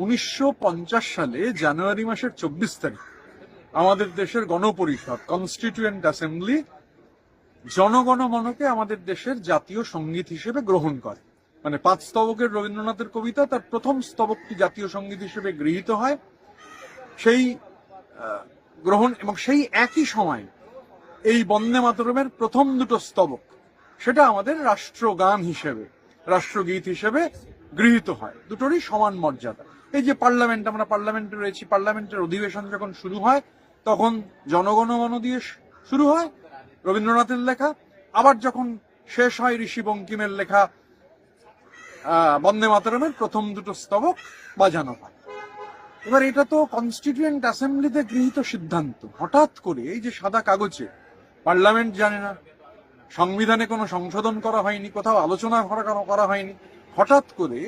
1950 সালে জানুয়ারি মাসের 24 তারিখ আমাদের দেশের গণপরিষদ কনস্টিটিউয়েন্ট অ্যাসেম্বলি জনগণমনকে আমাদের দেশের জাতীয় সঙ্গীত হিসেবে গ্রহণ করে। মানে 5 স্তবকের রবীন্দ্রনাথের কবিতা তার প্রথম স্তবকটি জাতীয় সঙ্গীত হিসেবে গৃহীত হয়। সেই গ্রহণ এবং সেই একই সময় এই বন্দে মাতরমের প্রথম দুটো স্তবক সেটা আমাদের রাষ্ট্রগান হিসেবে, রাষ্ট্রগীত হিসেবে গৃহীত হয়। দুটোরই সমান মর্যাদা। এই যে পার্লামেন্ট, আমরা পার্লামেন্টে রয়েছি, পার্লামেন্টের অধিবেশন যখন শুরু হয় তখন জনগণমন দিয়ে শুরু হয় রবীন্দ্রনাথের লেখা, আবার যখন শেষ হয় ঋষি বঙ্কিমের লেখা বন্দে মাতরমের প্রথম দুটো স্তবক বাজানো হয়। এবার এটা তো কনস্টিটিউয়েন্ট অ্যাসেম্বলিতে গৃহীত সিদ্ধান্ত। হঠাৎ করে এই যে সাদা কাগজে, পার্লামেন্ট জানে না, সংবিধানে কোনো সংশোধন করা হয়নি, কোথাও আলোচনা করা হয়নি, হঠাৎ করে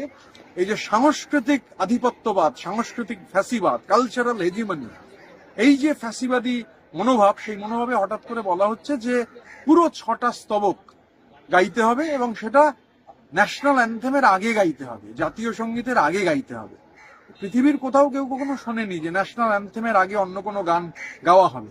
এই যে সাংস্কৃতিক আধিপত্যবাদ, সাংস্কৃতিক ফ্যাসিবাদ, কালচারাল হেজিমনি, এই যে ফ্যাসিবাদী মনোভাব, সেই মনোভাবে হঠাৎ করে বলা হচ্ছে যে পুরো 6টা স্তবক গাইতে হবে এবং সেটা ন্যাশনাল অ্যান্থেমের আগে গাইতে হবে, জাতীয় সঙ্গীতের আগে গাইতে হবে। পৃথিবীর কোথাও কেউ কখনো শোনেনি যে ন্যাশনাল অ্যান্থেমের আগে অন্য কোনো গান গাওয়া হবে।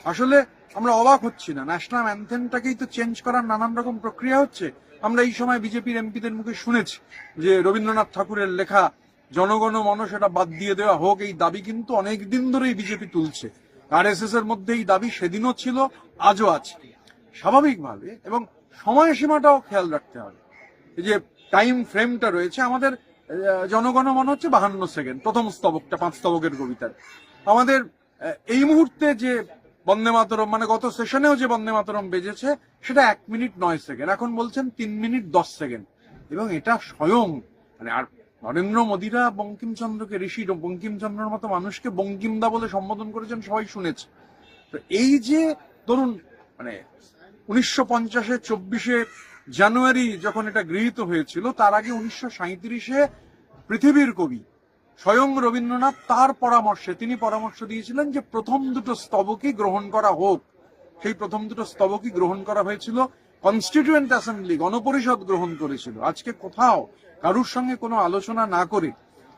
আসলে আমরা অবাক হচ্ছি না, ন্যাশনাল অ্যান্থেমটাকেই তো চেঞ্জ করার নানান রকম প্রক্রিয়া হচ্ছে। আমরা এই সময় বিজেপির এমপিদের মুখে শুনেছি যে রবীন্দ্রনাথ ঠাকুরের লেখা জনগণমন সেটা বাদ দিয়ে দেওয়া হোক, এই দাবি কিন্তু অনেক দিন ধরেই বিজেপি তুলছে। আরএসএস এর মধ্যে এই দাবি সেদিনও ছিল, আজও আছে। স্বাভাবিকভাবে এবং সময়সীমাটাও খেয়াল রাখতে হবে। এই যে টাইম ফ্রেমটা রয়েছে, আমাদের জনগণমন হচ্ছে 52 সেকেন্ড, প্রথম স্তবকটা 5 স্তবকের কবিতার। আমাদের এই মুহূর্তে যে বন্দে মাতরম, মানে গত সেশনেও যে বন্দে মাতরম বেজেছে সেটা 1 মিনিট 9 সেকেন্ড, এখন বলছেন 3 মিনিট 10 সেকেন্ড। এবং এটা স্বয়ং মানে আর নরেন্দ্র মোদীরা বঙ্কিমচন্দ্রকে, ঋষি বঙ্কিমচন্দ্রের মতো মানুষকে বঙ্কিমদা বলে সম্বোধন করেছেন, সবাই শুনেছে। তো এই যে ধরুন মানে 1950-এ 24শে জানুয়ারি যখন এটা গৃহীত হয়েছিল, তার আগে 1937-এ পৃথিবীর কবি স্বয়ং রবীন্দ্রনাথ তার পরামর্শে তিনি পরামর্শ দিয়েছিলেন যে প্রথম দুটো স্তবকই গ্রহণ করা হোক। সেই প্রথম দুটো স্তবকই গ্রহণ করা হয়েছিল, কনস্টিটিউয়েন্ট অ্যাসেম্বলি, গণপরিষদ গ্রহণ করেছিল। আজকে কোথাও কারুর সঙ্গে কোনো আলোচনা না করে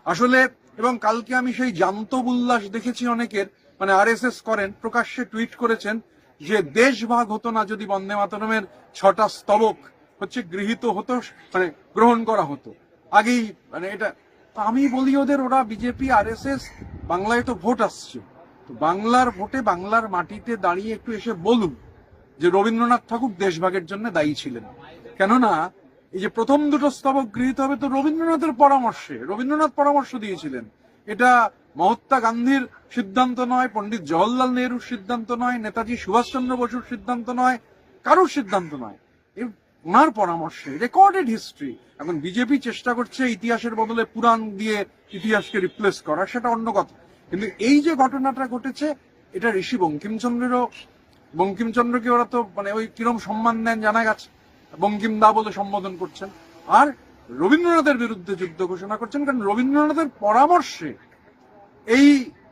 আসলে, এবং কালকে আমি সেই জান্তব উল্লাস দেখেছি অনেকের, মানে আরএসএস করেন, প্রকাশ্যে টুইট করেছেন যে দেশ ভাগ হতো না যদি বন্দে মাতরমের 6টা স্তবক হচ্ছে গৃহীত হতো, মানে গ্রহণ করা হতো আগেই। মানে এটা আমি বলি ওদের, ওরা বিজেপি আরএসএস, বাংলায় তো ভোট আসছে, তো বাংলার ভোটে বাংলার মাটিতে দাঁড়িয়ে একটু এসে বলুন যে রবীন্দ্রনাথ ঠাকুর দেশভাগের জন্য দায়ী ছিলেন। কেননা এই যে প্রথম দুটো স্তবক গৃহীত হবে তো রবীন্দ্রনাথের পরামর্শে, রবীন্দ্রনাথ পরামর্শ দিয়েছিলেন। এটা মহাত্মা গান্ধীর সিদ্ধান্ত নয়, পণ্ডিত জওহরলাল নেহরুর সিদ্ধান্ত নয়, নেতাজি সুভাষচন্দ্র বসুর সিদ্ধান্ত নয়, কারুর সিদ্ধান্ত নয়, ওনার পরামর্শে, রেকর্ডেড হিস্ট্রি। এখন বিজেপি চেষ্টা করছে ইতিহাসের বদলে পুরাণ দিয়ে ইতিহাসকে রিপ্লেস করা, সেটা অন্য কথা। কিন্তু এই যে ঘটনাটা ঘটেছে, এটা ঋষি বঙ্কিমচন্দ্রকে ওরা তো মানে ওই কিরম সম্মান দেন জানা গেছে, বঙ্কিমদা বলে সম্বোধন করছেন, আর রবীন্দ্রনাথের বিরুদ্ধে যুদ্ধ ঘোষণা করছেন। কারণ রবীন্দ্রনাথের পরামর্শে এই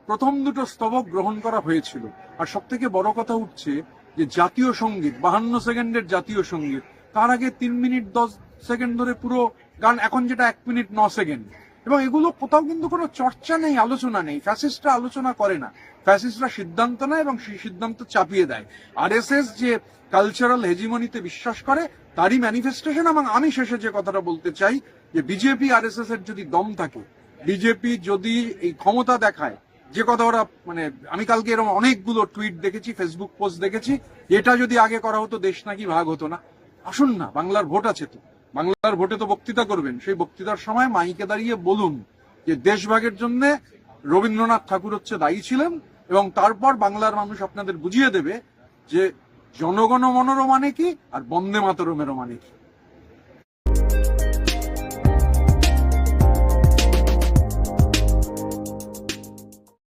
প্রথম দুটো স্তবক গ্রহণ করা হয়েছিল। আর সব থেকে বড় কথা উঠছে যে জাতীয় সঙ্গীত, 52 সেকেন্ডের জাতীয় সঙ্গীত, তার আগে 3 মিনিট 10 সেকেন্ড ধরে পুরো গান, এখন যেটা 1 মিনিট 9 সেকেন্ড। এবং এগুলো কোথাও কিন্তু কোনো চর্চা নেই, আলোচনা নেই। ফ্যাসিস্টরা আলোচনা করে না, ফ্যাসিস্টরা সিদ্ধান্ত নেয় এবং সেই সিদ্ধান্ত চাপিয়ে দেয়। আরএসএস যে কালচারাল হেজিমনিতে বিশ্বাস করে তারই ম্যানিফেস্টেশন। এবং আমি শেষে যে কথাটা বলতে চাই যে বিজেপি আরএসএস এর যদি দম থাকে, বিজেপি যদি এই ক্ষমতা দেখায়, যে কথা ওরা মানে, আমি কালকে এরকম অনেকগুলো টুইট দেখেছি, ফেসবুক পোস্ট দেখেছি, এটা যদি আগে করা হতো দেশ নাকি ভাগ হতো না। আসুন না, বাংলার ভোট আছে তো, বাংলার ভোটে তো বক্তৃতা করবেন, সেই বক্তৃতার সময় মাইকে দাঁড়িয়ে বলুন যে দেশভাগের জন্য রবীন্দ্রনাথ ঠাকুর হচ্ছে দায়ী ছিলেন। এবং তারপর বাংলার মানুষ আপনাদের বুঝিয়ে দেবে যে জনগণমনেরও মানে কি আর বন্দে মাতরমেরও মানে কি।